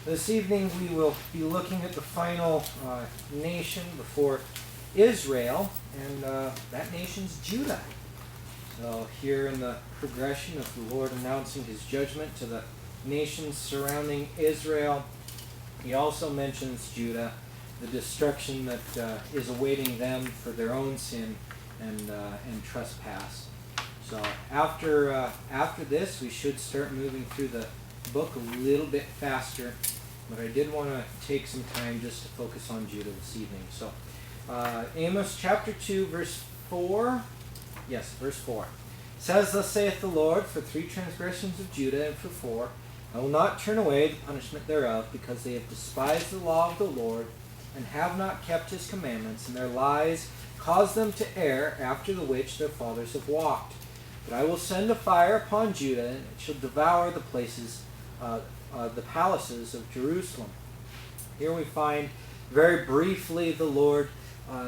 This evening we will be looking at the final nation before Israel, and that nation's Judah. So here in the progression of the Lord announcing his judgment to the nations surrounding Israel, he also mentions Judah, the destruction that is awaiting them for their own sin and trespass. So after this, we should start moving through the book a little bit faster, but I did want to take some time just to focus on Judah this evening. So Amos chapter 2, verse 4. Yes, verse 4. It says, "Thus saith the Lord, for 3 transgressions of Judah, and for 4, I will not turn away the punishment thereof, because they have despised the law of the Lord, and have not kept his commandments, and their lies caused them to err, after the which their fathers have walked. But I will send a fire upon Judah, and it shall devour the places, the palaces of Jerusalem." Here we find very briefly the Lord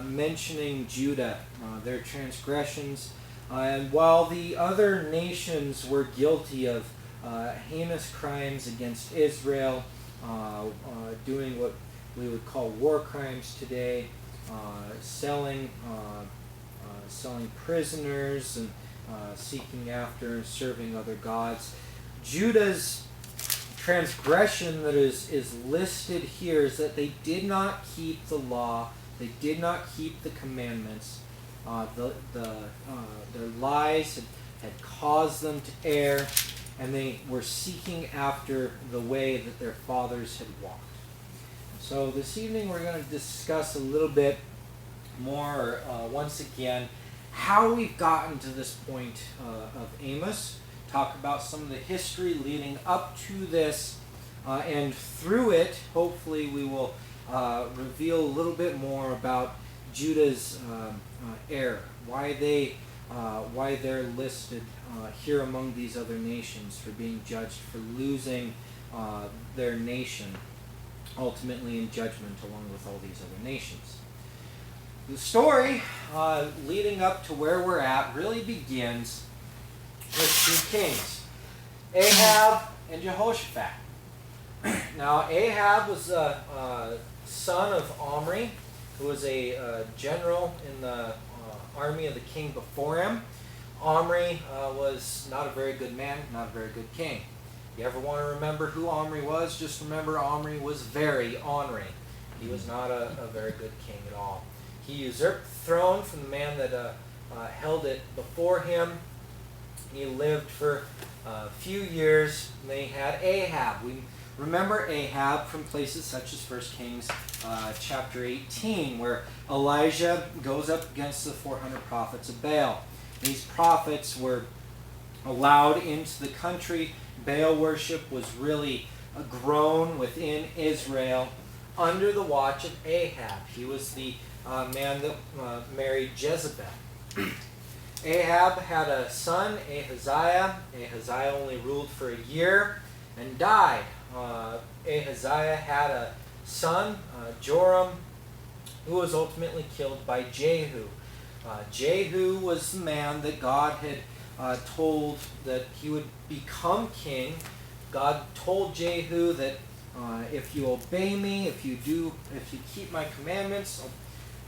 mentioning Judah, their transgressions. And while the other nations were guilty of heinous crimes against Israel, doing what we would call war crimes today, selling prisoners and seeking after and serving other gods, Judah's transgression that is listed here is that they did not keep the law, they did not keep the commandments. Their lies had caused them to err, and they were seeking after the way that their fathers had walked. So this evening we're going to discuss a little bit more, once again, how we've gotten to this point of Amos, talk about some of the history leading up to this, and through it, hopefully we will reveal a little bit more about Judah's error, why they're listed here among these other nations for being judged for losing their nation, ultimately in judgment along with all these other nations. The story leading up to where we're at really begins with 2 kings, Ahab and Jehoshaphat. Now, Ahab was a son of Omri, who was a general in the army of the king before him. Omri was not a very good man, not a very good king. If you ever want to remember who Omri was, just remember Omri was very ornery. He was not a very good king at all. He usurped the throne from the man that held it before him. He lived for a few years, and then he had Ahab. We remember Ahab from places such as 1 Kings chapter 18, where Elijah goes up against the 400 prophets of Baal. These prophets were allowed into the country. Baal worship was really grown within Israel under the watch of Ahab. He was the man that married Jezebel. Ahab had a son, Ahaziah. Ahaziah only ruled for a year and died. Ahaziah had a son, Joram, who was ultimately killed by Jehu. Jehu was the man that God had told that he would become king. God told Jehu that if you obey me, if you keep my commandments, I'll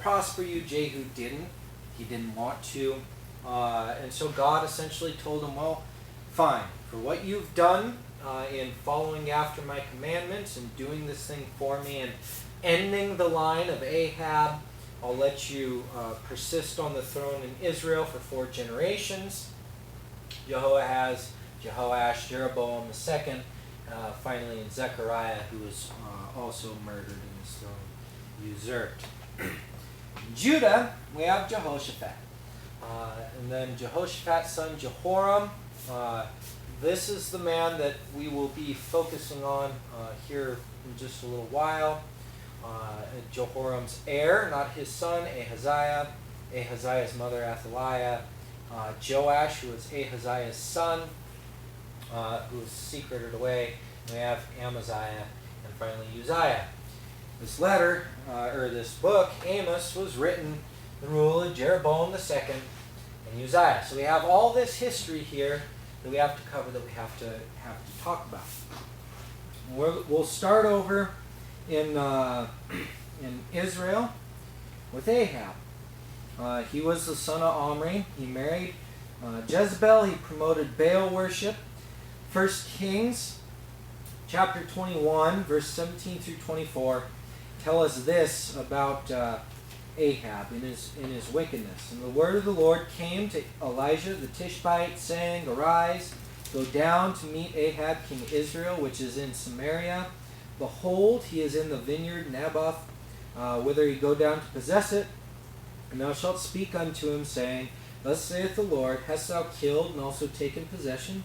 prosper you. Jehu didn't. He didn't want to. And so God essentially told him, well, fine, for what you've done in following after my commandments and doing this thing for me and ending the line of Ahab, I'll let you persist on the throne in Israel for 4 generations. Jehoahaz, Jehoash, Jeroboam II, finally in Zechariah, who was also murdered and his throne usurped. In Judah, we have Jehoshaphat. And then Jehoshaphat's son Jehoram. This is the man that we will be focusing on here in just a little while. Jehoram's heir, not his son, Ahaziah. Ahaziah's mother, Athaliah. Joash, who was Ahaziah's son, who was secreted away. And we have Amaziah, and finally Uzziah. This letter, or this book, Amos, was written in the rule of Jeroboam II and Uzziah. So we have all this history here that we have to cover, that we have to talk about. We'll start over in Israel with Ahab. He was the son of Omri. He married Jezebel. He promoted Baal worship. 1 Kings chapter 21, verse 17 through 24 tell us this about Ahab in his wickedness. And the word of the Lord came to Elijah the Tishbite, saying, Arise, go down to meet Ahab king of Israel, which is in Samaria. Behold, he is in the vineyard Naboth, whither he go down to possess it. And thou shalt speak unto him, saying, Thus saith the Lord, Hast thou killed and also taken possession?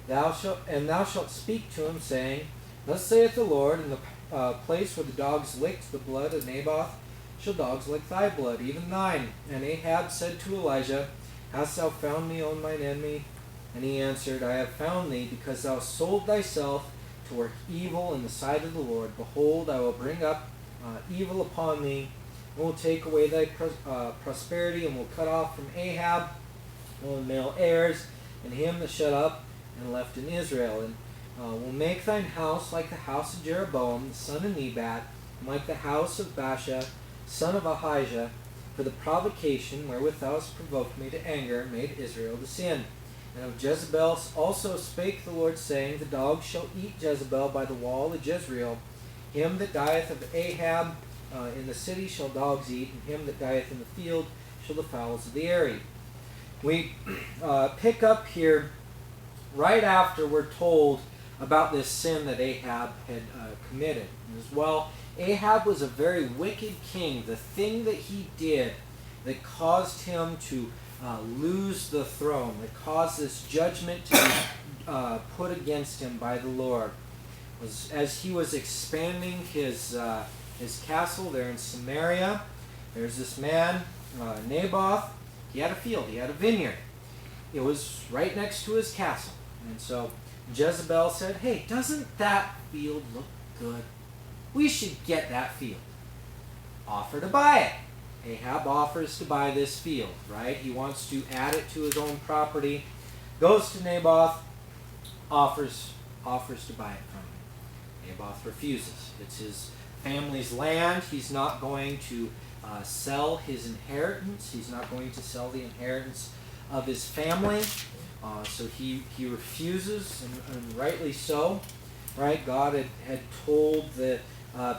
Thou shalt speak to him, saying, Thus saith the Lord, In the place where the dogs licked the blood of Naboth, shall dogs lick thy blood, even thine. And Ahab said to Elijah, Hast thou found me, O mine enemy? And he answered, I have found thee, because thou sold thyself to work evil in the sight of the Lord. Behold, I will bring up evil upon thee, and will take away thy prosperity, and will cut off from Ahab all the male heirs, and him that shut up and left in Israel. And will make thine house like the house of Jeroboam, the son of Nebat, and like the house of Baasha, son of Ahijah, for the provocation wherewith thou hast provoked me to anger, and made Israel to sin. And of Jezebel also spake the Lord, saying, The dogs shall eat Jezebel by the wall of Jezreel. Him that dieth of Ahab in the city shall dogs eat, and him that dieth in the field shall the fowls of the air eat. We pick up here right after we're told about this sin that Ahab had committed. As well, Ahab was a very wicked king. The thing that he did that caused him to lose the throne, that caused this judgment to be put against him by the Lord, was as he was expanding his castle there in Samaria. There's this man, Naboth. He had a field, he had a vineyard. It was right next to his castle. And so Jezebel said, Hey, doesn't that field look good? We should get that field. Offer to buy it. Ahab offers to buy this field, right? He wants to add it to his own property. Goes to Naboth, offers to buy it from him. Naboth refuses. It's his family's land. He's not going to sell his inheritance. He's not going to sell the inheritance of his family. So he refuses, and rightly so. Right? God had told the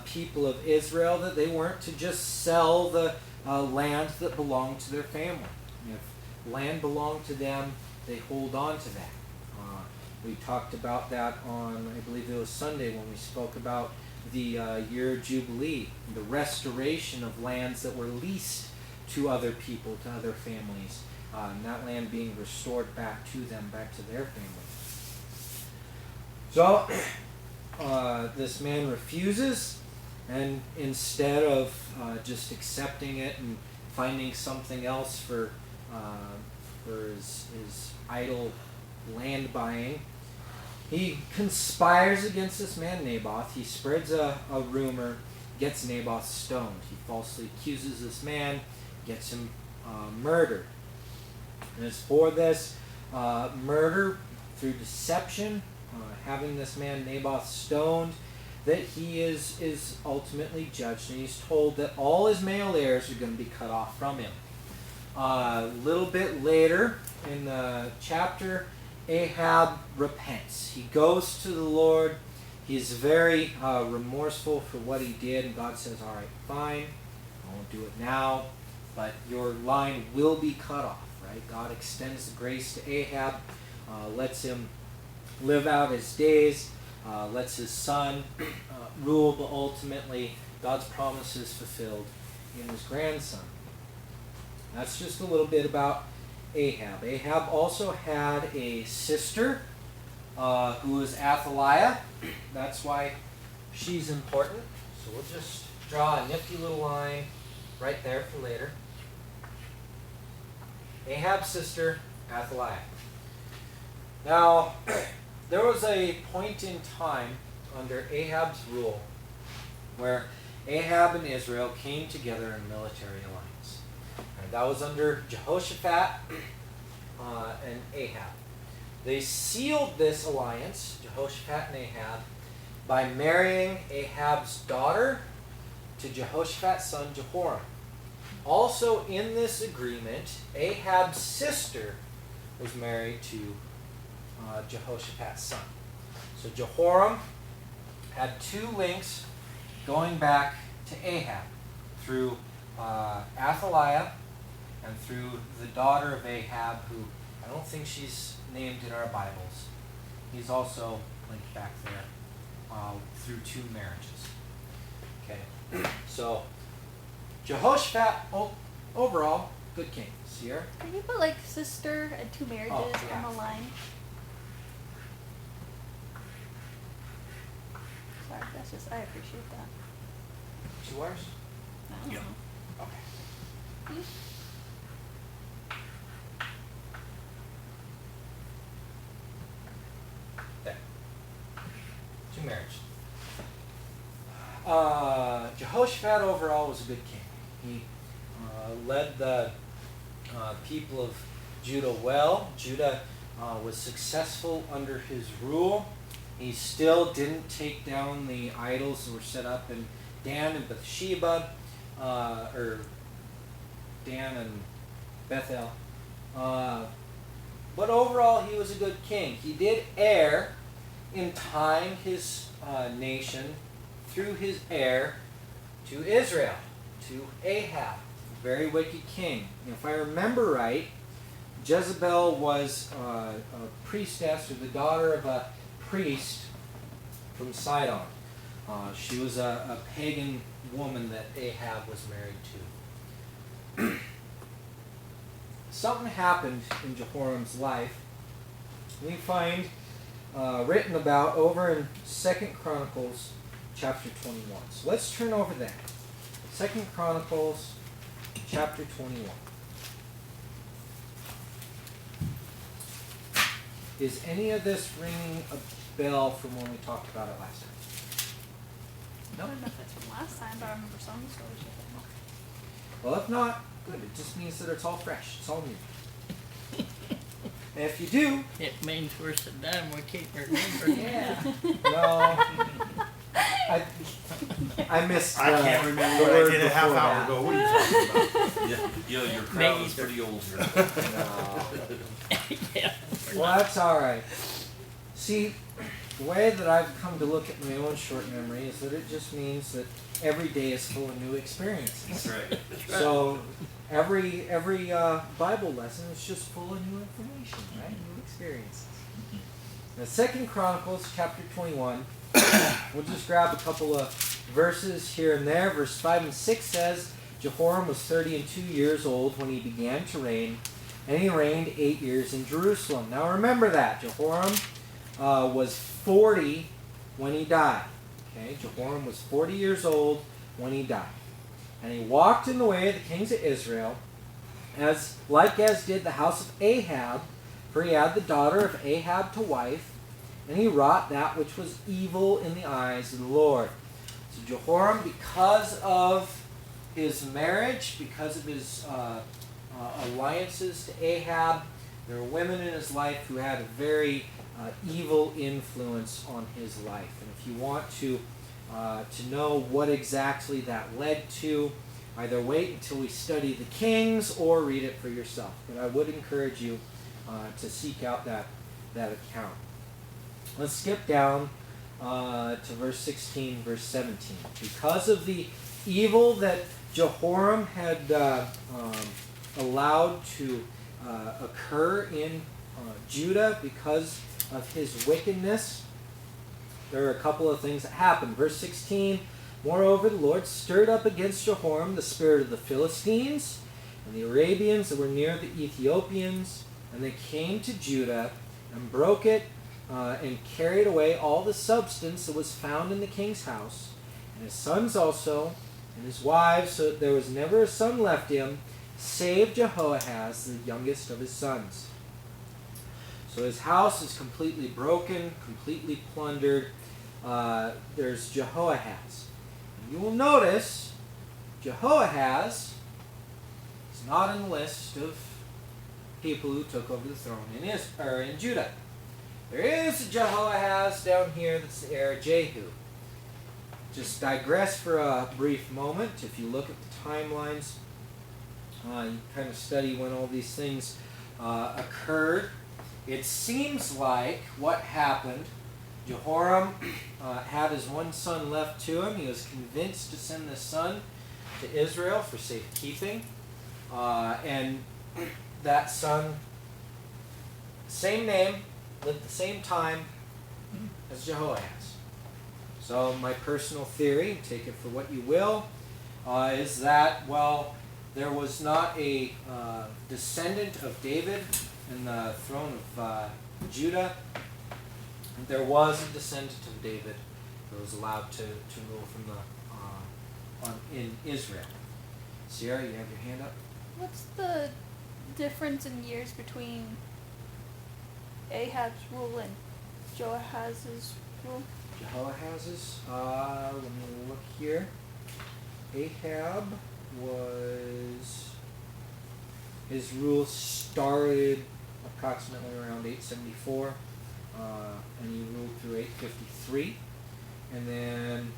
people of Israel that they weren't to just sell the land that belonged to their family. If land belonged to them, they hold on to that. We talked about that on, I believe it was Sunday, when we spoke about the year of Jubilee, the restoration of lands that were leased to other people, to other families, and that land being restored back to them, back to their families. So, this man refuses, and instead of just accepting it and finding something else for his idle land buying, he conspires against this man Naboth. He spreads a rumor, gets Naboth stoned. He falsely accuses this man, gets him murdered. And it's for this murder through deception, having this man Naboth stoned, that he is ultimately judged, and he's told that all his male heirs are going to be cut off from him. A little bit later in the chapter, Ahab repents. He goes to the Lord. He's very remorseful for what he did, and God says, all right, fine, I won't do it now, but your line will be cut off. Right? God extends the grace to Ahab, lets him live out his days, lets his son rule, but ultimately God's promise is fulfilled in his grandson. That's just a little bit about Ahab. Ahab also had a sister who was Athaliah. That's why she's important. So we'll just draw a nifty little line right there for later. Ahab's sister, Athaliah. Now, there was a point in time under Ahab's rule where Ahab and Israel came together in military alliance. And that was under Jehoshaphat and Ahab. They sealed this alliance, Jehoshaphat and Ahab, by marrying Ahab's daughter to Jehoshaphat's son Jehoram. Also in this agreement, Ahab's sister was married to Jehoshaphat's son. So Jehoram had two links going back to Ahab through Athaliah and through the daughter of Ahab, who I don't think she's named in our Bibles. He's also linked back there through two marriages. Okay, so Jehoshaphat, overall, good king. Sierra? Can you put like sister and two marriages on the line? Sorry, that's just, I appreciate that. Two R's? I don't know. Okay. There. Two marriages. Jehoshaphat overall was a good king. He led the people of Judah well. Judah was successful under his rule. He still didn't take down the idols that were set up in Dan and Bathsheba, or Dan and Bethel. But overall, he was a good king. He did err in tying his nation through his heir to Israel, to Ahab, a very wicked king. If I remember right, Jezebel was a priestess, or the daughter of a priest from Sidon. She was a pagan woman that Ahab was married to. Something happened in Jehoram's life. We find written about over in 2 Chronicles chapter 21. So let's turn over there. 2 Chronicles chapter 21. Is any of this ringing a bell from when we talked about it last time? I don't know if it's from last time, but I remember some stories with it. Well, if not, good. It just means that it's all fresh. It's all new. And if you do... It means we're so done, we can't remember. Yeah. No. I missed I can't remember what I did a half hour ago. What are you talking about? Yeah, your crowd is pretty old here. No. Yeah. Well, that's all right. See, the way that I've come to look at my own short memory is that it just means that every day is full of new experiences. That's right. So every Bible lesson is just full of new information, right? New experiences. Now, 2 Chronicles chapter 21. We'll just grab a couple of verses here and there. Verse 5 and 6 says, Jehoram was 32 years old when he began to reign, and he reigned 8 years in Jerusalem. Now remember that. Jehoram was 40 when he died. Okay, Jehoram was 40 years old when he died. And he walked in the way of the kings of Israel, as did the house of Ahab, for he had the daughter of Ahab to wife, and he wrought that which was evil in the eyes of the Lord. So Jehoram, because of his marriage, because of his alliances to Ahab, there were women in his life who had a very evil influence on his life. And if you want to know what exactly that led to, either wait until we study the Kings or read it for yourself. But I would encourage you to seek out that account. Let's skip down to verse 16, verse 17. Because of the evil that Jehoram had allowed to occur in Judah, because of his wickedness, there are a couple of things that happened. Verse 16, moreover, the Lord stirred up against Jehoram the spirit of the Philistines and the Arabians that were near the Ethiopians, and they came to Judah and broke it and carried away all the substance that was found in the king's house, and his sons also, and his wives, so that there was never a son left him, save Jehoahaz, the youngest of his sons. So his house is completely broken, completely plundered. There's Jehoahaz. And you will notice Jehoahaz is not in the list of people who took over the throne in Judah. There is a Jehoahaz Ahaz down here, that's the heir of Jehu. Just digress for a brief moment. If you look at the timelines, you kind of study when all these things occurred. It seems like what happened, Jehoram had his one son left to him. He was convinced to send this son to Israel for safekeeping. And that son, same name, lived the same time as Jehoahaz. So my personal theory, take it for what you will, is that, well, there was not a descendant of David in the throne of Judah. There was a descendant of David that was allowed to rule from in Israel. Sierra, you have your hand up? What's the difference in years between Ahab's rule and Joahaz's rule? Jehoahaz's, let me look here. Ahab was, his rule started approximately around 874, and he ruled through 853. And then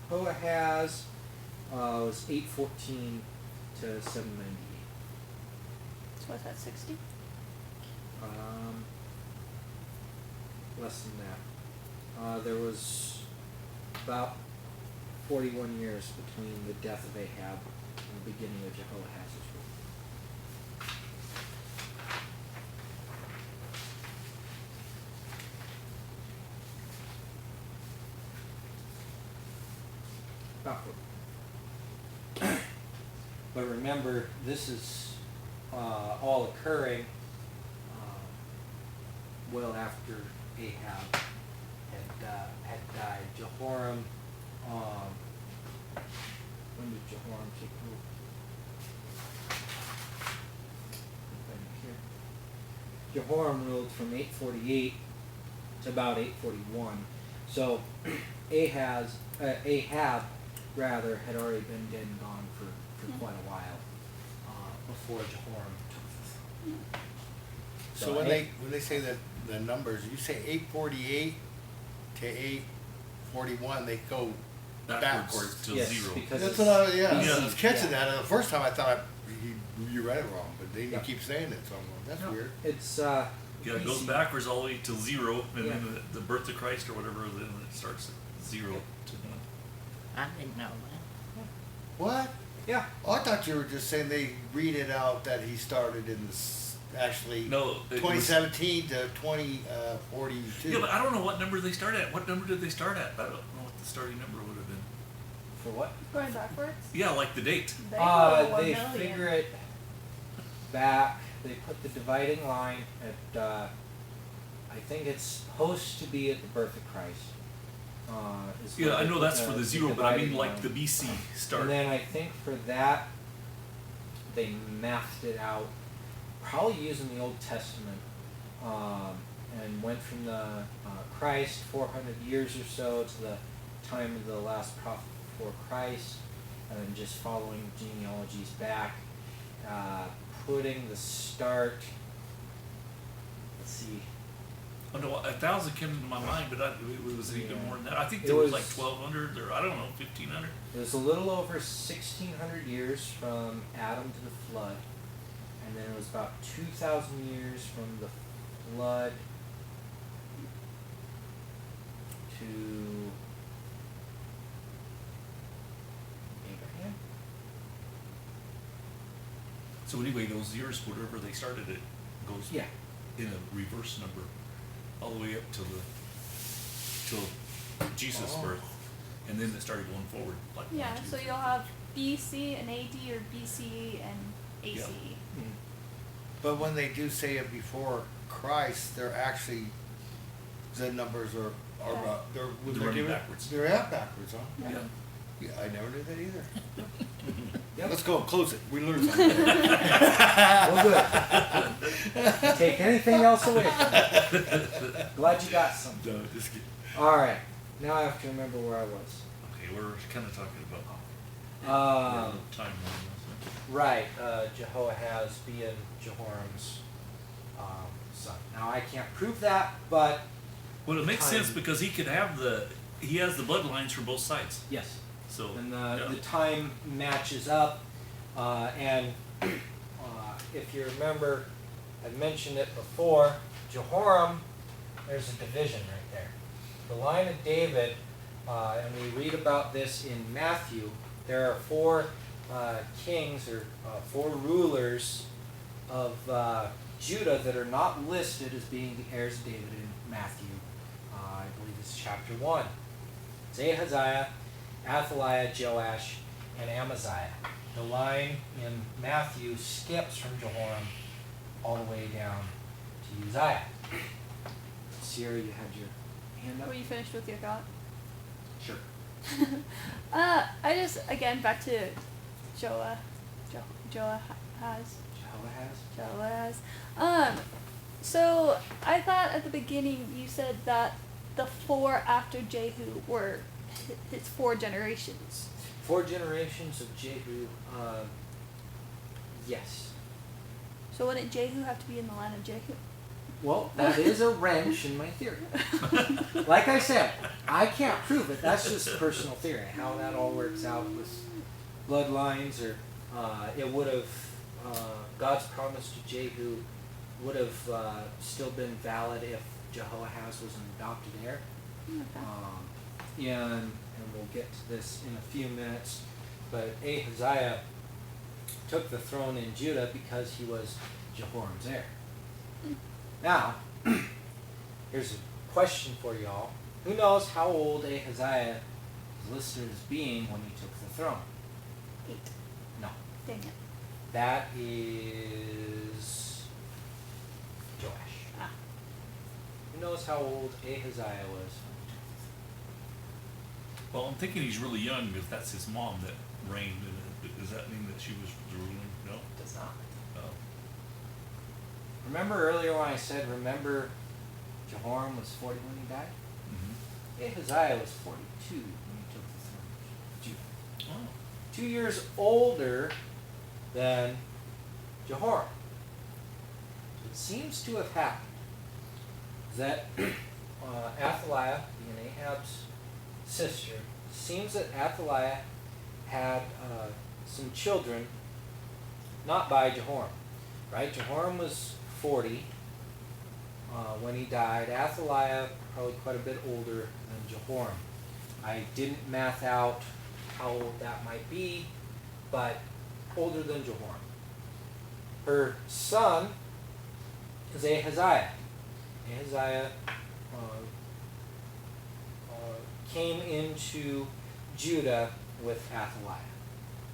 Jehoahaz was 814 to 798. So what's that, 60? Less than that. There was about 41 years between the death of Ahab and the beginning of Jehoahaz's rule. About 40. But remember, this is all occurring well after Ahab had died. Jehoram, when did Jehoram take rule? Jehoram ruled from 848 to about 841. So Ahab had already been dead and gone for quite a while before Jehoram took the throne. So when they say that the numbers, you say 848 to 841, they go backwards to Yes, zero. because That's it's what I was BC, catching yeah. that. And the first time I thought you read it wrong, but then you Yeah. keep saying it, so I'm going, that's No, weird. It's Yeah, it goes BC. backwards all the way to zero, and Yeah. then the birth of Christ or whatever, then it starts at 0 to 1. I didn't know that. What? Yeah. Oh, I thought you were just saying they read it out that he started in actually No, it was- 2017 to 2042. Yeah, but I don't know what number they start at. What number did they start at? I don't know what the starting number would have been. For what? Going backwards? Yeah, like the date. They go 1 They million. figure it back. They put the dividing line at, I think it's supposed to be at the birth of Christ. Is Yeah, where I they know put that's for the 0, but I mean dividing like line. the BC start. And then I think for that, they mathed it out, probably using the Old Testament, and went from the Christ 400 years or so to the time of the last prophet before Christ, and then just following genealogies back, putting the start. Let's see. Oh no, 1,000 came into my mind, but it was even Yeah. more than that. I think It there was was- like 1,200 or I don't know, 1,500. It was a little over 1,600 years from Adam to the flood, and then it was about 2,000 years from the flood to Abraham. So anyway, those years, whatever they started it, goes Yeah. in a reverse number, all the way up till Jesus' Oh. birth, and then it started going forward like Yeah, 1, 2, so 3. you'll have BC and AD or BCE and ACE. But when they do say it before Christ, they're actually, the numbers are they're They're running backwards. They're out backwards, huh? Yeah. Yeah, I never knew that either. Yep. Let's go, close it. We learned something. Well, good. Take anything else away from me. Glad you got some. No, just kidding. All right. Now I have to remember where I was. Okay, we're kind of talking about timeline. Right, Jehoahaz being Jehoram's son. Now I can't prove that, but Well, it makes time. sense because he has the bloodlines from both sides. Yes. So And yeah. the time matches up, and if you remember, I mentioned it before, Jehoram, there's a division right there. The line of David, and we read about this in Matthew, there are four kings or four rulers of Judah that are not listed as being the heirs of David in Matthew. I believe it's chapter 1. It's Ahaziah, Athaliah, Joash, and Amaziah. The line in Matthew skips from Jehoram all the way down to Uzziah. Sierra, you had your hand up? Were you finished with your thought? Sure. I just, again, back to Joahaz. Joahaz. So I thought at the beginning you said that the four after Jehu were his 4 generations. 4 generations of Jehu, yes. So wouldn't Jehu have to be in the line of Jehu? Well, that is a wrench in my theory. Like I said, I can't prove it. That's just personal theory. How that all works out with bloodlines, or it would have, God's promise to Jehu would have still been valid if Jehoahaz was an adopted heir. Okay. And we'll get to this in a few minutes, but Ahaziah took the throne in Judah because he was Jehoram's heir. Now, here's a question for y'all. Who knows how old Ahaziah is listed as being when he took the throne? 8. No. Dang it. That is Joash. Ah. Who knows how old Ahaziah was? Well, I'm thinking he's really young because that's his mom that reigned. Does that mean that she was ruling? No. Does not. Oh. Remember earlier when I said, remember Jehoram was 40 when he died? Mm-hmm. Ahaziah was 42 when he took the throne of Judah. Oh. 2 years older than Jehoram. It seems to have happened that Athaliah, being Ahab's sister, seems that Athaliah had some children, not by Jehoram, right? Jehoram was 40 when he died. Athaliah probably quite a bit older than Jehoram. I didn't math out how old that might be, but older than Jehoram. Her son is Ahaziah. Ahaziah came into Judah with Athaliah,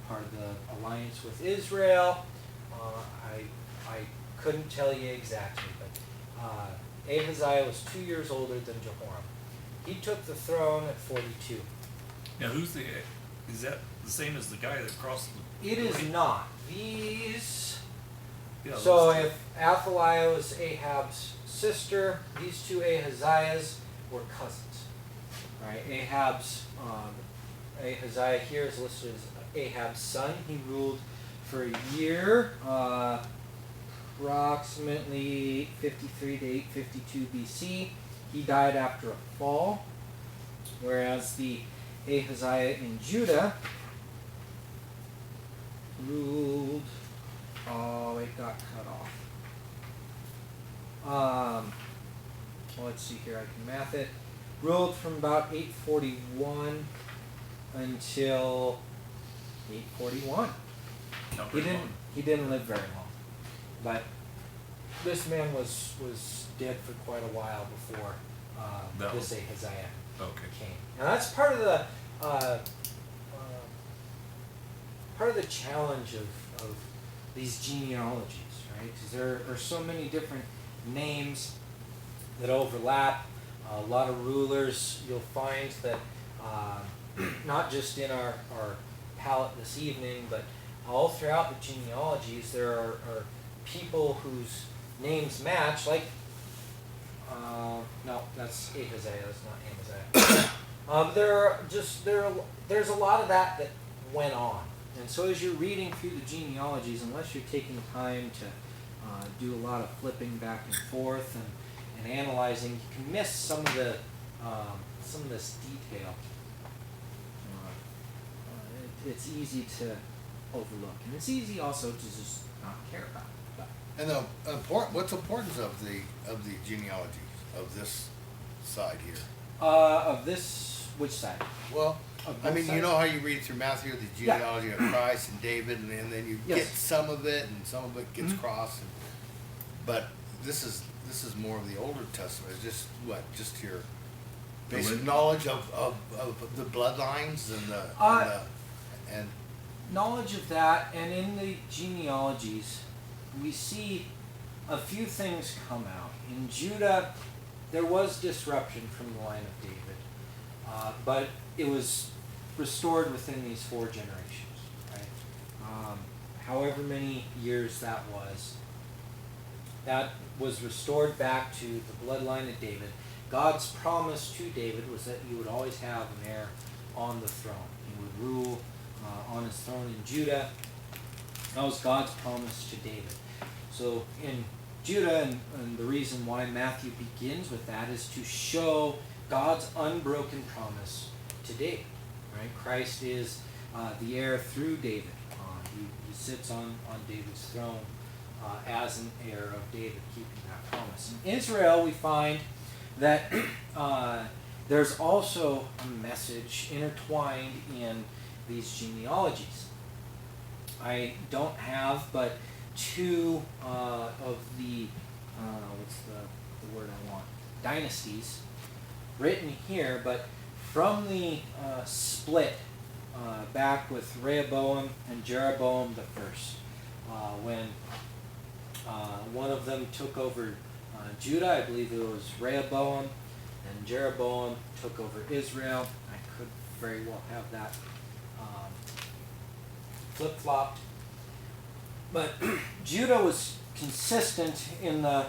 part of the alliance with Israel. I couldn't tell you exactly, but Ahaziah was 2 years older than Jehoram. He took the throne at 42. Now, is that the same as the guy that crossed the... It is not. These... Yeah, So those two. if Athaliah was Ahab's sister, these two Ahaziahs were cousins. Right? Ahaziah here is listed as Ahab's son. He ruled for a year, approximately 53 to 852 BC. He died after a fall, whereas the Ahaziah in Judah ruled... Oh, it got cut off. Well, let's see here. I can math it. Ruled from about 841 until 841. Not very long. He didn't live very long, but this man was dead for quite a while before That this was- Ahaziah Okay. came. Now that's part of the challenge of these genealogies, right? Because there are so many different names that overlap. A lot of rulers. You'll find that not just in our palette this evening, but all throughout the genealogies, there are people whose names match. Like, no, that's Ahaziah. That's not Amaziah. There's a lot of that went on. And so as you're reading through the genealogies, unless you're taking time to do a lot of flipping back and forth and and analyzing, you can miss some of this detail. It's easy to overlook, and it's easy also to just not care about it. But And what's the importance of the genealogy of this side here? of this, which side? Well, Of I both mean, you sides? know how you read through Matthew the genealogy of Christ and David, and then you Yes. get some of it, and some of it gets Mhm. crossed. But this is more of the Older Testament. It's just your basic Religion. knowledge of the bloodlines and Knowledge of that, and in the genealogies, we see a few things come out. In Judah, there was disruption from the line of David, but it was restored within these 4 generations, right? However many years that was restored back to the bloodline of David. God's promise to David was that you would always have an heir on the throne. He would rule on his throne in Judah. That was God's promise to David. So in Judah, and the reason why Matthew begins with that is to show God's unbroken promise to David. Right? Christ is the heir through David. He sits on David's throne as an heir of David, keeping that promise. In Israel, we find that there's also a message intertwined in these genealogies. I don't have but 2 of the what's the word I want? Dynasties written here, but from the split back with Rehoboam and Jeroboam the first, when one of them took over Judah, I believe it was Rehoboam, and Jeroboam took over Israel. I could very well have that flip-flopped. But Judah was consistent in the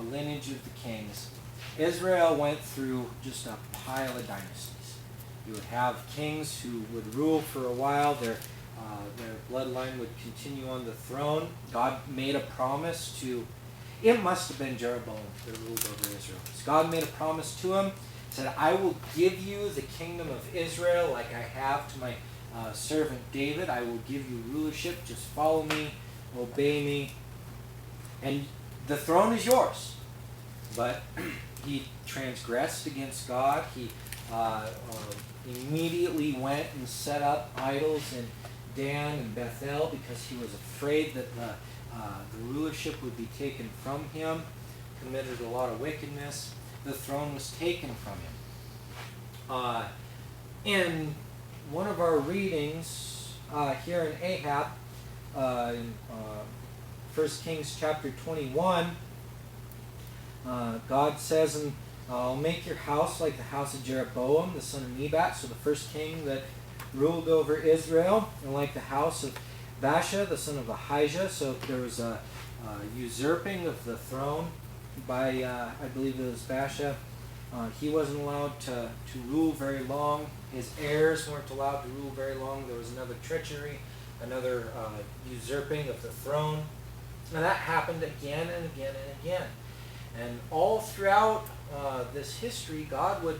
lineage of the kings. Israel went through just a pile of dynasties. You would have kings who would rule for a while. Their bloodline would continue on the throne. God made a promise to, it must have been Jeroboam that ruled over Israel. So God made a promise to him, said, I will give you the kingdom of Israel like I have to my servant David. I will give you rulership. Just follow me, obey me, and the throne is yours. But he transgressed against God. He immediately went and set up idols in Dan and Bethel because he was afraid that the rulership would be taken from him. Committed a lot of wickedness. The throne was taken from him. In one of our readings here in Ahab, in 1 Kings chapter 21, God says, I'll make your house like the house of Jeroboam, the son of Nebat, so the first king that ruled over Israel, and like the house of Baasha, the son of Ahijah. So there was a usurping of the throne by, I believe it was Baasha. He wasn't allowed to rule very long. His heirs weren't allowed to rule very long. There was another treachery, another usurping of the throne. And that happened again and again and again. And all throughout this history, God would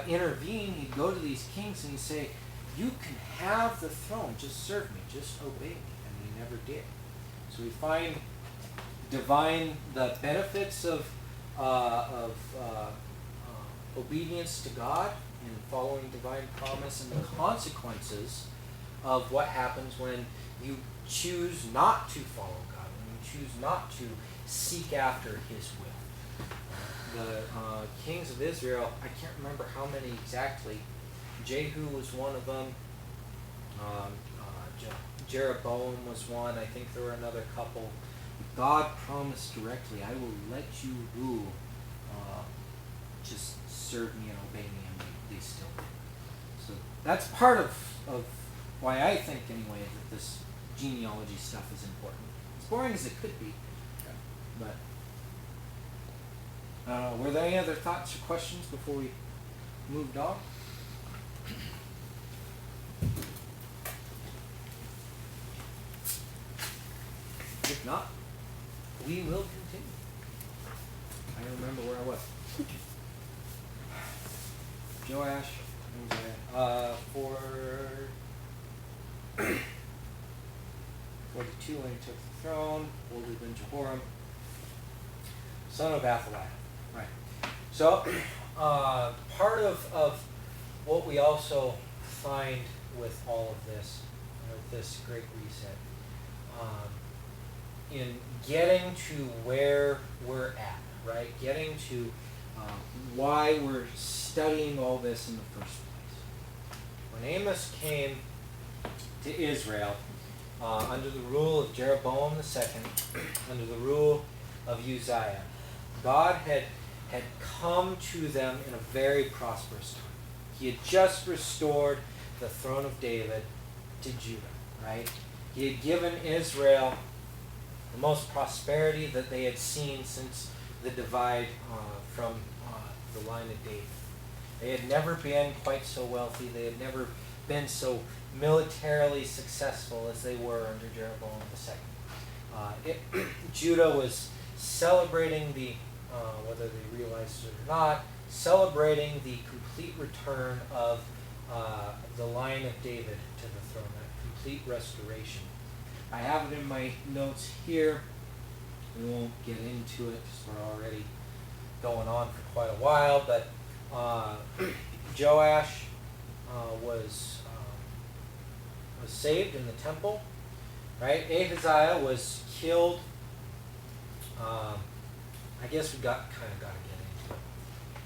intervene. He'd go to these kings and he'd say, you can have the throne, just serve me, just obey me. And he never did. So we find the benefits of obedience to God and following divine promise, and the consequences of what happens when you choose not to follow God, when you choose not to seek after His will. The kings of Israel, I can't remember how many exactly. Jehu was one of them. Jeroboam was one. I think there were another couple. God promised directly, I will let you rule. Just serve me and obey me, and they still did. So that's part of why I think, anyway, that this genealogy stuff is important. As boring as it could be, but were there any other thoughts or questions before we moved on? If not, we will continue. I trying to remember where I was. Joash, for 42 when he took the throne, older than Jehoram, son of Athaliah. Right. So, part of what we also find with all of this, with this great reset, in getting to where we're at, right? Getting to why we're studying all this in the first place. When Amos came to Israel, under the rule of Jeroboam II, under the rule of Uzziah, God had come to them in a very prosperous time. He had just restored the throne of David to Judah, right? He had given Israel the most prosperity that they had seen since the divide from the line of David. They had never been quite so wealthy. They had never been so militarily successful as they were under Jeroboam II. Judah was celebrating whether they realized it or not, celebrating the complete return of the line of David to the throne, that complete restoration. I have it in my notes here. We won't get into it because we're already going on for quite a while, but Joash was saved in the temple, right? Ahaziah was killed. I guess we kind of got to get into it.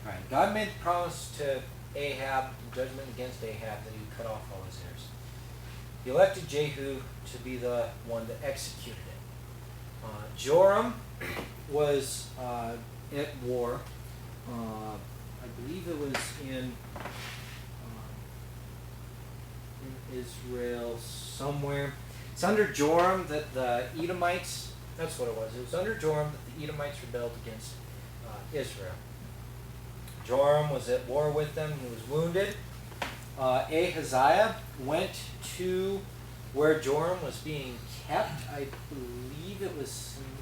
All right. God made the promise to Ahab, judgment against Ahab, that he would cut off all his heirs. He elected Jehu to be the one that executed it. Joram was at war. I believe it was in Israel somewhere. It's under Joram that the Edomites, that's what it was. It was under Joram that the Edomites rebelled against Israel. Joram was at war with them. He was wounded. Ahaziah went to where Joram was being kept. I believe it was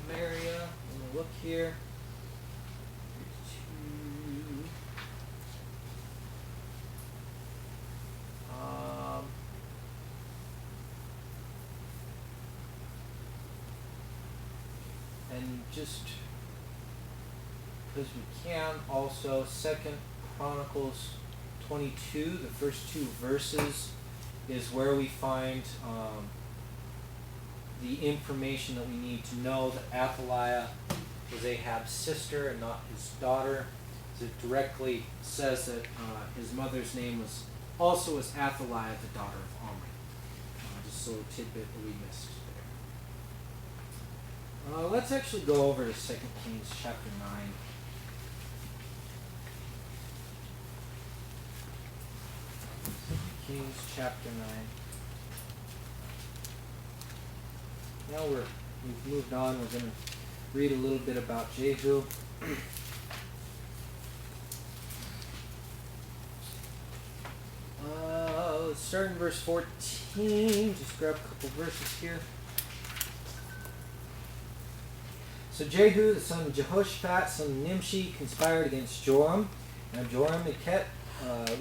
Samaria. Let me look here. And just because we can, also 2 Chronicles 22, the first two verses, is where we find the information that we need to know that Athaliah was Ahab's sister and not his daughter. It directly says that his mother's name was also was Athaliah, the daughter of Omri. Just a little tidbit that we missed there. Let's actually go over to 2 Kings chapter 9. Kings chapter 9. Now we've moved on. We're going to read a little bit about Jehu. Let's start in verse 14. Just grab a couple verses here. So Jehu, the son of Jehoshaphat, son of Nimshi, conspired against Joram. Now Joram had kept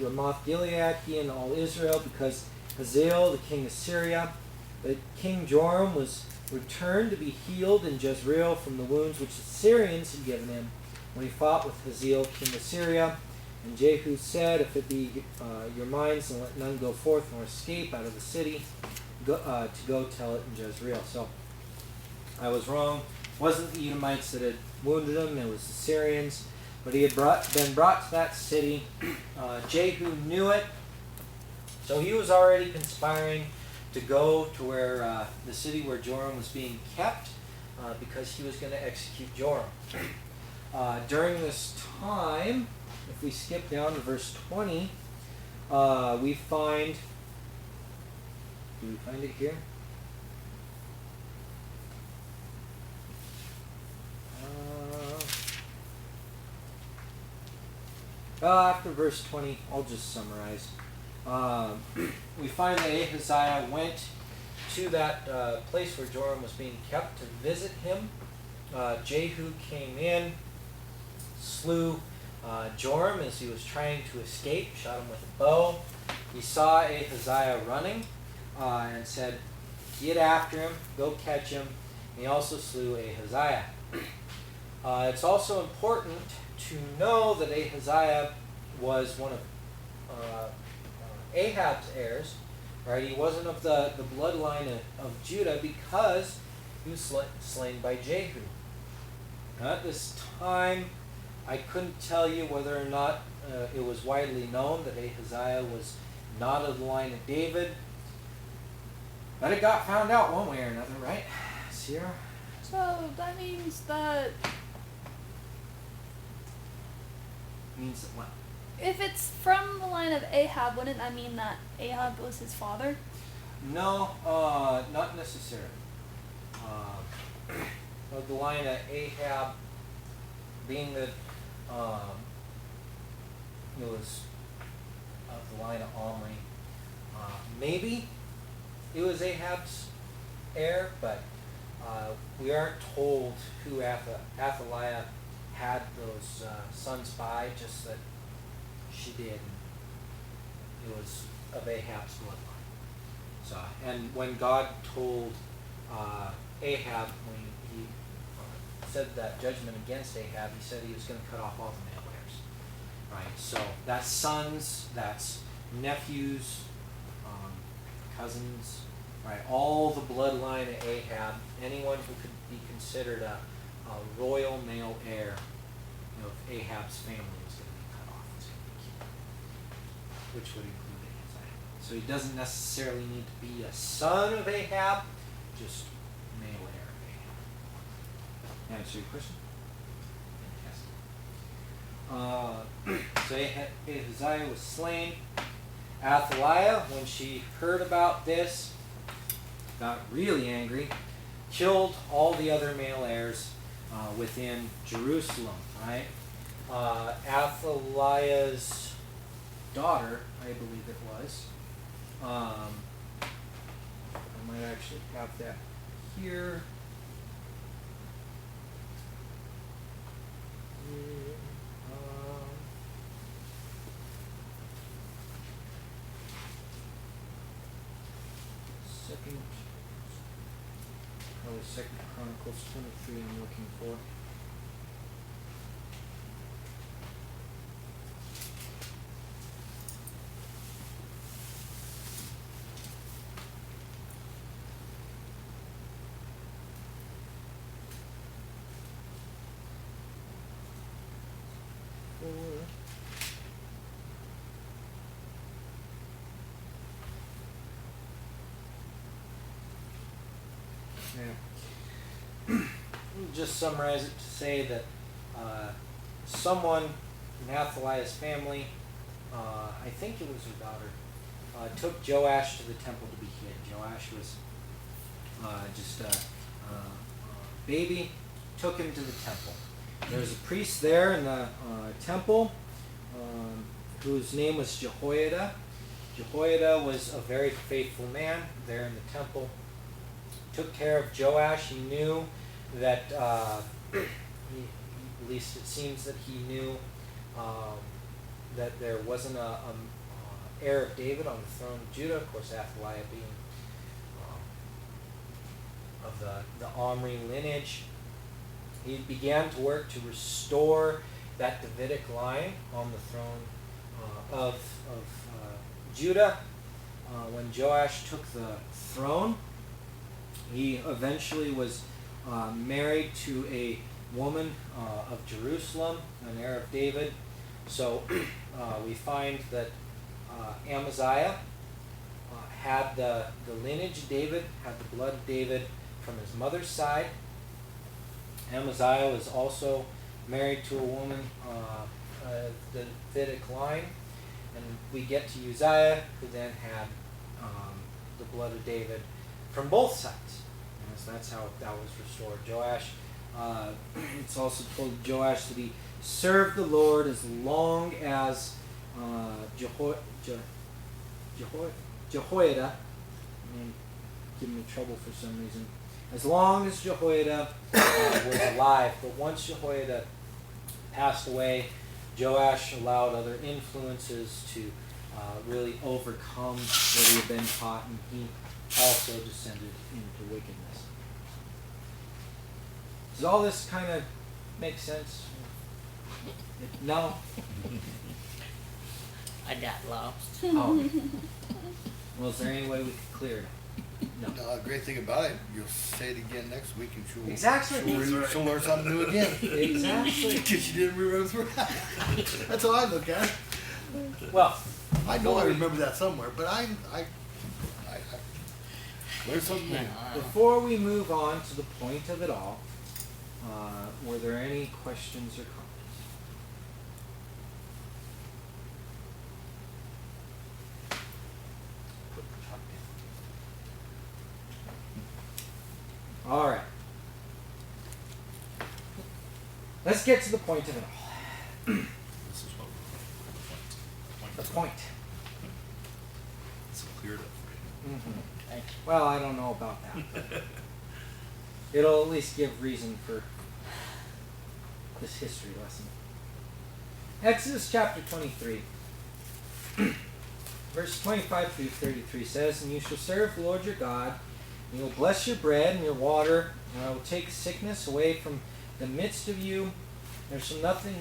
Ramoth-Gilead, he and all Israel, because Hazael, the king of Syria. But King Joram was returned to be healed in Jezreel from the wounds which the Syrians had given him when he fought with Hazael, king of Syria. And Jehu said, if it be your minds, then let none go forth nor escape out of the city to go tell it in Jezreel. So I was wrong. It wasn't the Edomites that had wounded him, it was the Syrians. But he had been brought to that city. Jehu knew it. So he was already conspiring to go to where the city where Joram was being kept because he was going to execute Joram. During this time, if we skip down to verse 20, we find, do we find it here? After verse 20, I'll just summarize. We find that Ahaziah went to that place where Joram was being kept to visit him. Jehu came in slew Joram as he was trying to escape, shot him with a bow. He saw Ahaziah running and said, "Get after him, go catch him." And he also slew Ahaziah. It's also important to know that Ahaziah was one of Ahab's heirs, right? He wasn't of the bloodline of Judah because he was slain by Jehu. Now, at this time, I couldn't tell you whether or not it was widely known that Ahaziah was not of the line of David, but it got found out one way or another, right, Sierra? So that means that Means that what? if it's from the line of Ahab, wouldn't that mean that Ahab was his father? No, not necessarily. Of the line of Ahab, being that it was of the line of Omri, maybe it was Ahab's heir, but we aren't told who Athaliah had those sons by, just that she did. It was of Ahab's bloodline. So, and when God told Ahab, when he said that judgment against Ahab, he said he was going to cut off all the male heirs. Right? So that's sons, that's nephews, cousins, right? All the bloodline of Ahab, anyone who could be considered a royal male heir of Ahab's family was going to be cut off. It's going to be killed, which would include Ahaziah. So he doesn't necessarily need to be a son of Ahab, just male heir of Ahab. Answer your question? Fantastic. So Ahaziah was slain. Athaliah, when she heard about this, got really angry, killed all the other male heirs within Jerusalem, right? Athaliah's daughter, I believe it was, I might actually have that here. Second Chronicles 23 I'm looking for. Just summarize it to say that someone in Athaliah's family, I think it was her daughter, took Joash to the temple to be hid. Joash was just a baby, took him to the temple. There was a priest there in the temple whose name was Jehoiada. Jehoiada was a very faithful man there in the temple. Took care of Joash. He knew that, at least it seems that he knew that there wasn't a heir of David on the throne of Judah. Of course, Athaliah being of the Omri lineage. He began to work to restore that Davidic line on the throne of Judah. When Joash took the throne, he eventually was married to a woman of Jerusalem, an heir of David. So we find that Amaziah had the lineage of David, had the blood of David from his mother's side. Amaziah was also married to a woman of the Davidic line. And we get to Uzziah, who then had the blood of David from both sides. And so that's how that was restored. Joash, it's also told Joash that he served the Lord as long as Jehoiada, giving me trouble for some reason, as long as Jehoiada was alive. But once Jehoiada passed away, Joash allowed other influences to really overcome what he had been taught, and he also descended into wickedness. Does all this kind of make sense? No? I got lost. Oh. Well, is there any way we could clear it up? No. The great thing about it, you'll say it again next week and she'll, Exactly. she'll learn something new again. Exactly. Because she didn't remember. That's how I look at it. Well, I know I remember that somewhere, but I learned something new. before we move on to the point of it all, were there any questions or comments? Put the chalk down. All right. Let's get to the point of it all. This is what we're The point. So cleared up for you. Mm-hmm. Well, I don't know about that. But it'll at least give reason for this history lesson. Exodus chapter 23, verse 25 through 33 says, "And you shall serve the Lord your God, and you will bless your bread and your water, and I will take sickness away from the midst of you. There shall nothing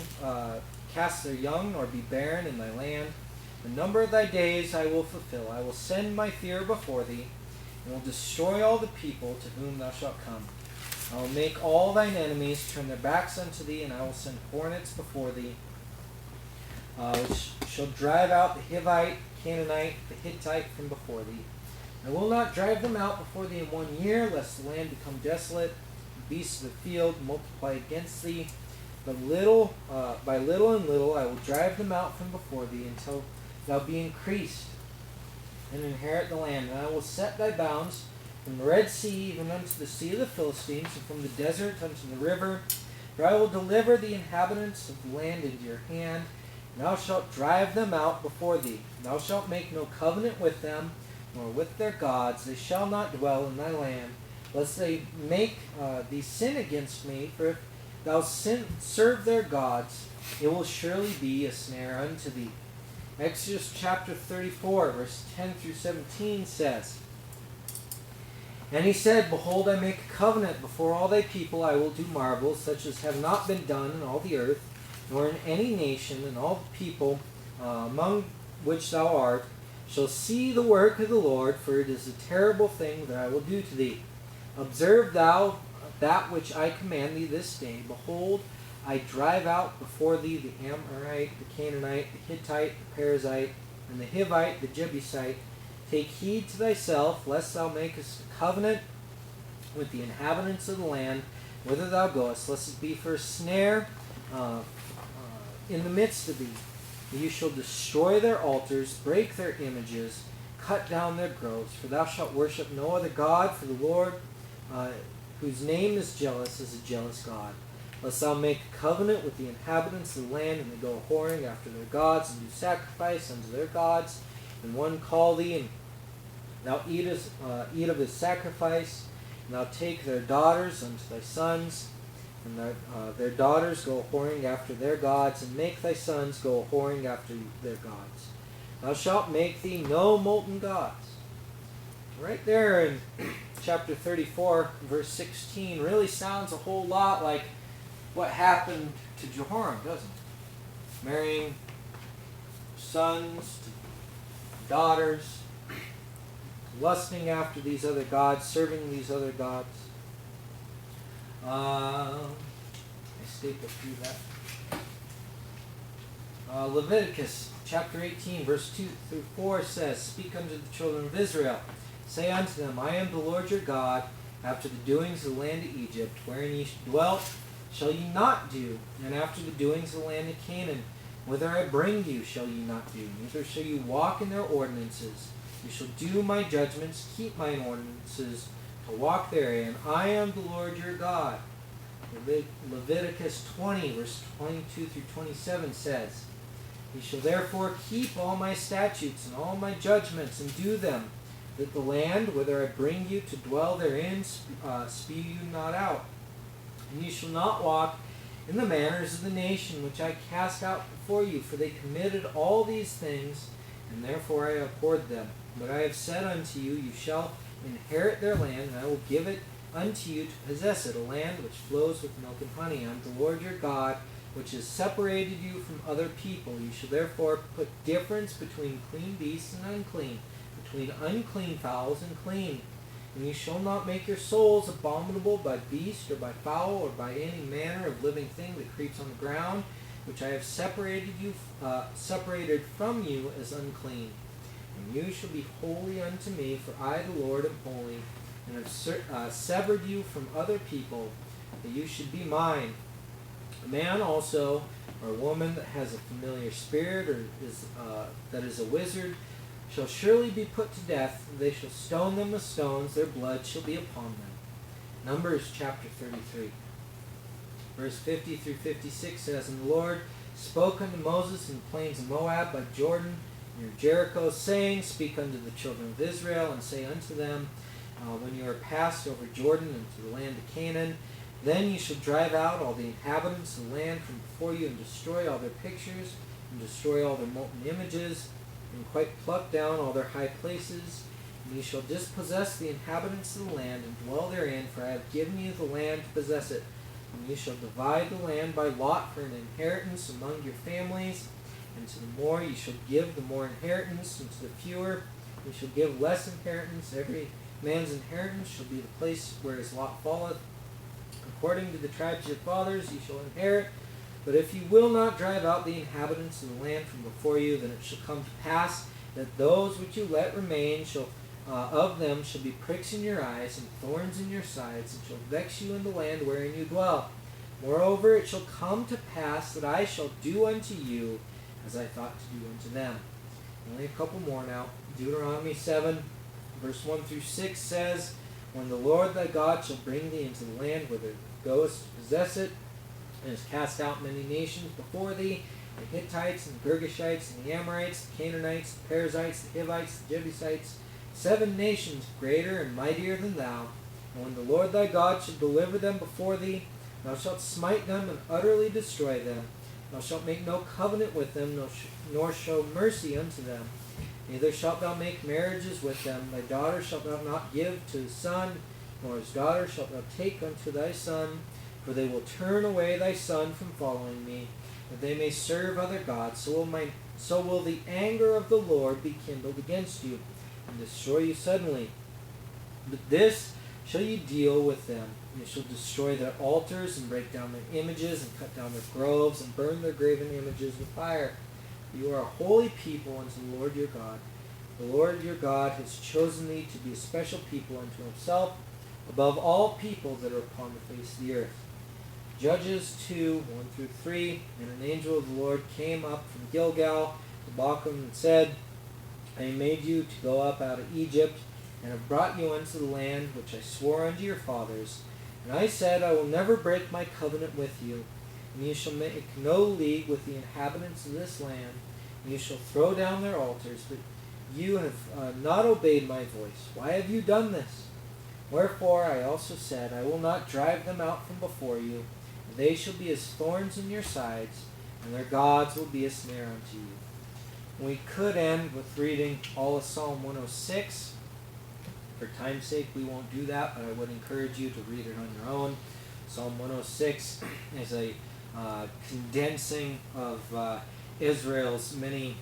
cast their young, nor be barren in thy land. The number of thy days I will fulfill. I will send my fear before thee, and will destroy all the people to whom thou shalt come. I will make all thine enemies turn their backs unto thee, and I will send hornets before thee, which shall drive out the Hivite, Canaanite, the Hittite from before thee. I will not drive them out before thee in 1 year, lest the land become desolate, the beasts of the field multiply against thee. But by little and little I will drive them out from before thee, until thou be increased, and inherit the land. And I will set thy bounds from the Red Sea even unto the sea of the Philistines, and from the desert unto the river. For I will deliver the inhabitants of the land into your hand, and thou shalt drive them out before thee. Thou shalt make no covenant with them, nor with their gods. They shall not dwell in thy land, lest they make thee sin against me. For if thou serve their gods, it will surely be a snare unto thee." Exodus chapter 34, verse 10 through 17 says, "And he said, Behold, I make a covenant before all thy people. I will do marvels, such as have not been done in all the earth, nor in any nation, and all the people among which thou art shall see the work of the Lord, for it is a terrible thing that I will do to thee. Observe thou that which I command thee this day. Behold, I drive out before thee the Amorite, the Canaanite, the Hittite, the Perizzite, and the Hivite, the Jebusite. Take heed to thyself, lest thou makest a covenant with the inhabitants of the land, whither thou goest, lest it be for a snare in the midst of thee. You shall destroy their altars, break their images, cut down their groves, for thou shalt worship no other God, for the Lord, whose name is jealous, is a jealous God. Lest thou make a covenant with the inhabitants of the land, and they go whoring after their gods, and do sacrifice unto their gods, and one call thee, and thou eat of his sacrifice, and thou take their daughters unto thy sons, and their daughters go whoring after their gods, and make thy sons go whoring after their gods. Thou shalt make thee no molten gods." Right there in chapter 34, verse 16, really sounds a whole lot like what happened to Jehoram, doesn't it? Marrying sons to daughters, lusting after these other gods, serving these other gods. I stapled through that. Leviticus chapter 18, verse 2 through 4 says, "Speak unto the children of Israel, say unto them, I am the Lord your God. After the doings of the land of Egypt, wherein ye dwelt, shall ye not do, and after the doings of the land of Canaan, whither I bring you, shall ye not do, neither shall you walk in their ordinances. You shall do my judgments, keep mine ordinances, to walk therein. I am the Lord your God." Leviticus 20, verse 22 through 27 says, "Ye shall therefore keep all my statutes and all my judgments, and do them, that the land whither I bring you to dwell therein spew you not out. And you shall not walk in the manners of the nation which I cast out before you, for they committed all these things, and therefore I abhorred them. But I have said unto you, you shall inherit their land, and I will give it unto you to possess it, a land which flows with milk and honey. I am the Lord your God, which has separated you from other people. You shall therefore put difference between clean beasts and unclean, between unclean fowls and clean. And you shall not make your souls abominable by beast, or by fowl, or by any manner of living thing that creeps on the ground, which I have separated from you as unclean. And you shall be holy unto me, for I, the Lord, am holy, and have severed you from other people, that you should be mine. A man also, or a woman that has a familiar spirit, or that is a wizard, shall surely be put to death. They shall stone them with stones. Their blood shall be upon them. Numbers chapter 33. Verse 50 through 56 says, And the Lord spoke unto Moses in the plains of Moab by Jordan, near Jericho, saying, Speak unto the children of Israel, and say unto them, when you are passed over Jordan into the land of Canaan, then you shall drive out all the inhabitants of the land from before you, and destroy all their pictures, and destroy all their molten images, and quite pluck down all their high places. And you shall dispossess the inhabitants of the land, and dwell therein, for I have given you the land to possess it. And you shall divide the land by lot for an inheritance among your families. And to the more you shall give the more inheritance, and to the fewer you shall give less inheritance. Every man's inheritance shall be the place where his lot falleth. According to the tribes of your fathers you shall inherit. But if you will not drive out the inhabitants of the land from before you, then it shall come to pass that those which you let remain of them shall be pricks in your eyes, and thorns in your sides, and shall vex you in the land wherein you dwell. Moreover, it shall come to pass that I shall do unto you as I thought to do unto them. Only a couple more now. Deuteronomy 7, verse 1 through 6 says, When the Lord thy God shall bring thee into the land whither thou goest to possess it, and has cast out many nations before thee, the Hittites, and the Girgashites, and the Amorites, the Canaanites, the Perizzites, the Hivites, the Jebusites, 7 nations greater and mightier than thou. And when the Lord thy God shall deliver them before thee, thou shalt smite them and utterly destroy them. Thou shalt make no covenant with them, nor show mercy unto them. Neither shalt thou make marriages with them. Thy daughter shalt thou not give to his son, nor his daughter shalt thou take unto thy son, for they will turn away thy son from following me, that they may serve other gods. So will the anger of the Lord be kindled against you, and destroy you suddenly. But this shall you deal with them. You shall destroy their altars, and break down their images, and cut down their groves, and burn their graven images with fire. You are a holy people unto the Lord your God. The Lord your God has chosen thee to be a special people unto himself, above all people that are upon the face of the earth. Judges 2, 1 through 3. And an angel of the Lord came up from Gilgal to Bochum, and said, I made you to go up out of Egypt, and have brought you unto the land which I swore unto your fathers. And I said, I will never break my covenant with you, and you shall make no league with the inhabitants of this land, and you shall throw down their altars, but you have not obeyed my voice. Why have you done this? Wherefore I also said, I will not drive them out from before you, and they shall be as thorns in your sides, and their gods will be a snare unto you. We could end with reading all of Psalm 106. For time's sake, we won't do that, but I would encourage you to read it on your own. Psalm 106 is a condensing of Israel's many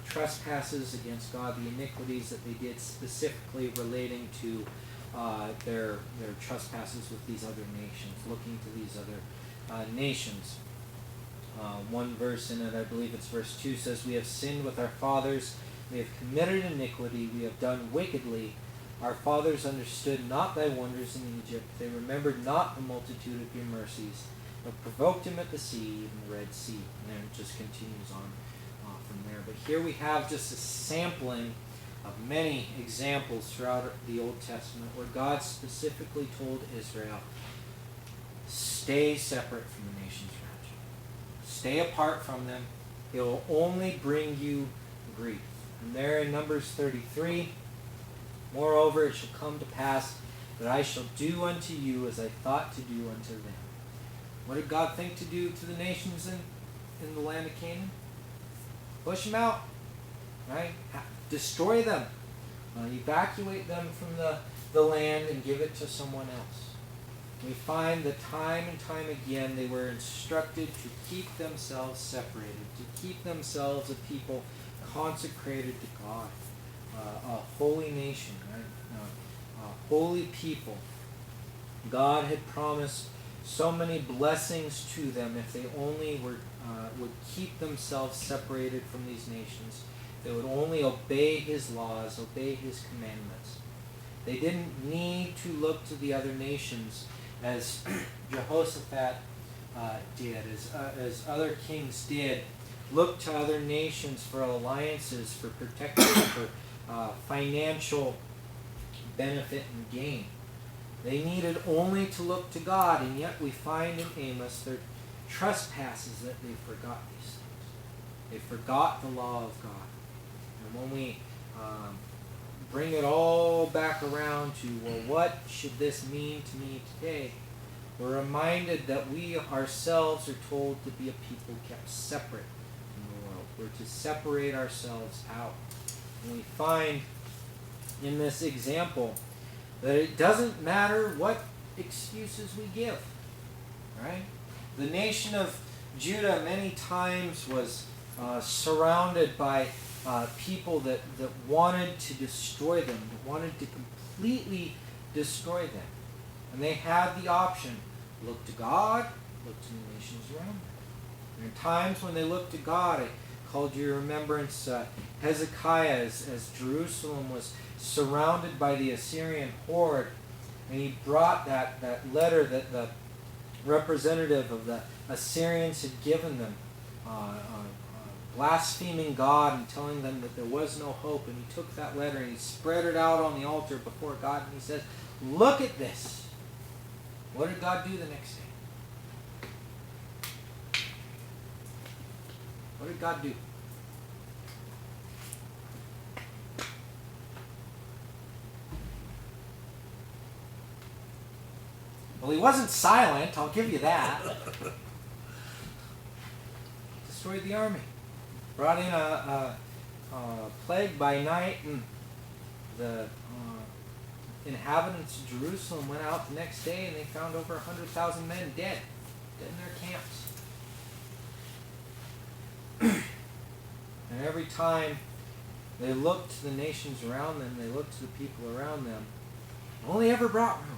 trespasses against God, the iniquities that they did, specifically relating to their trespasses with these other nations, looking to these other nations. One verse in it, I believe it's verse 2, says, We have sinned with our fathers, we have committed iniquity, we have done wickedly. Our fathers understood not thy wonders in Egypt. They remembered not the multitude of your mercies, but provoked him at the sea, even the Red Sea. And then it just continues on from there. But here we have just a sampling of many examples throughout the Old Testament where God specifically told Israel, stay separate from the nations around you. Stay apart from them. It will only bring you grief. And there in Numbers 33, Moreover, it shall come to pass that I shall do unto you as I thought to do unto them. What did God think to do to the nations in the land of Canaan? Push them out, right? Destroy them. Evacuate them from the land and give it to someone else. We find that time and time again they were instructed to keep themselves separated, to keep themselves a people consecrated to God, a holy nation, right? A holy people. God had promised so many blessings to them if they only would keep themselves separated from these nations. They would only obey His laws, obey His commandments. They didn't need to look to the other nations as Jehoshaphat did, as other kings did. Look to other nations for alliances, for protection, for financial benefit and gain. They needed only to look to God, and yet we find in Amos their trespasses that they forgot these things. They forgot the law of God. And when we bring it all back around to, well, what should this mean to me today? We're reminded that we ourselves are told to be a people kept separate from the world. We're to separate ourselves out. And we find in this example that it doesn't matter what excuses we give, right? The nation of Judah many times was surrounded by people that wanted to destroy them, that wanted to completely destroy them. And they had the option, look to God, look to the nations around them. And in times when they looked to God, I called your remembrance Hezekiah as Jerusalem was surrounded by the Assyrian horde, and he brought that letter that the representative of the Assyrians had given them, blaspheming God and telling them that there was no hope. And he took that letter and he spread it out on the altar before God, and he says, look at this. What did God do the next day? What did God do? Well, he wasn't silent, I'll give you that. Destroyed the army. Brought in a plague by night, and the inhabitants of Jerusalem went out the next day and they found over 100,000 men dead in their camps. And every time they looked to the nations around them, they looked to the people around them, it only ever brought ruin.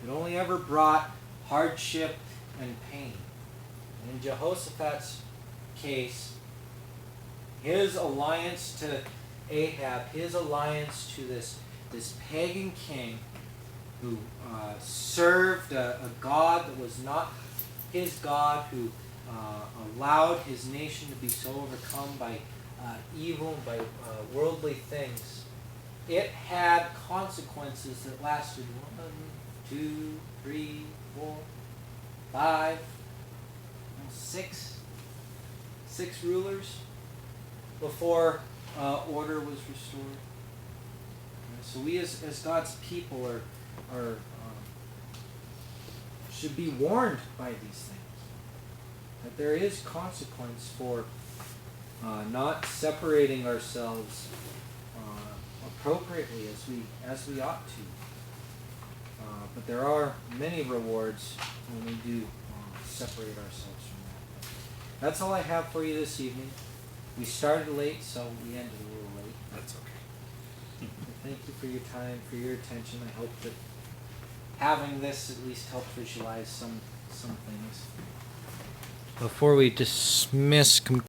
It only ever brought hardship and pain. And in Jehoshaphat's case, his alliance to Ahab, his alliance to this pagan king who served a God that was not his God, who allowed his nation to be so overcome by evil and by worldly things, it had consequences that lasted 1, 2, 3, 4, 5, 6 rulers before order was restored. So we as God's people are should be warned by these things, that there is consequence for not separating ourselves appropriately as we ought to. But there are many rewards when we do separate ourselves from that. That's all I have for you this evening. We started late, so we ended a little late. That's okay. Thank you for your time, for your attention. I hope that having this at least helped visualize some things. Before we dismiss